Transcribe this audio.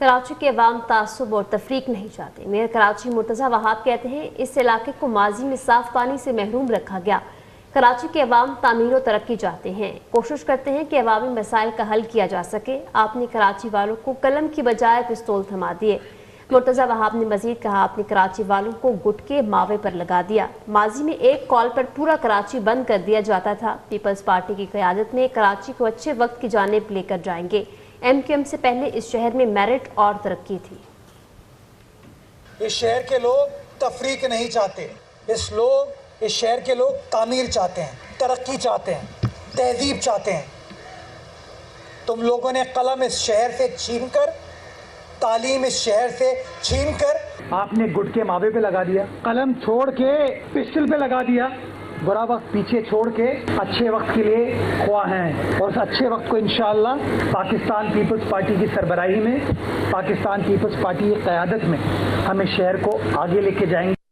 कराची के अवाम तासुब और तफरीक नहीं चाहते। मेयर कराची मुर्तज़ा वहाब कहते हैं इस इलाके को माजी में साफ पानी से महरूम रखा गया। कराची के अवाम तामीर और तरक्की चाहते हैं, कोशिश करते हैं कि अवामी मसाइल का हल किया जा सके। आपने कराची वालों को कलम की बजाय पिस्तौल थमा दिए। मुर्तज़ा वहाब ने मजीद कहा, आपने कराची वालों को गुटके मावे पर लगा दिया। माजी में एक कॉल पर पूरा कराची बंद कर दिया जाता था। पीपल्स पार्टी की क़यादत में कराची को अच्छे वक्त की जानिब लेकर जाएंगे। MQM से पहले इस शहर में मेरिट और तरक्की थी। इस शहर के लोग तफरीक नहीं चाहते। इस शहर के लोग तामीर चाहते हैं, तरक्की चाहते हैं, तहजीब चाहते हैं। तुम लोगों ने कलम इस शहर से छीनकर, तालीम इस शहर से छीनकर आपने गुटके मावे पे लगा दिया, कलम छोड़ के पिस्टल पे लगा दिया। बुरा वक्त पीछे छोड़ के अच्छे वक्त के लिए ख्वाह हैं और उस अच्छे वक्त को इंशाअल्लाह पाकिस्तान पीपल्स पार्टी की सरबराही में, पाकिस्तान पीपल्स पार्टी की क़यादत में हम इस शहर को आगे लेके जाएंगे।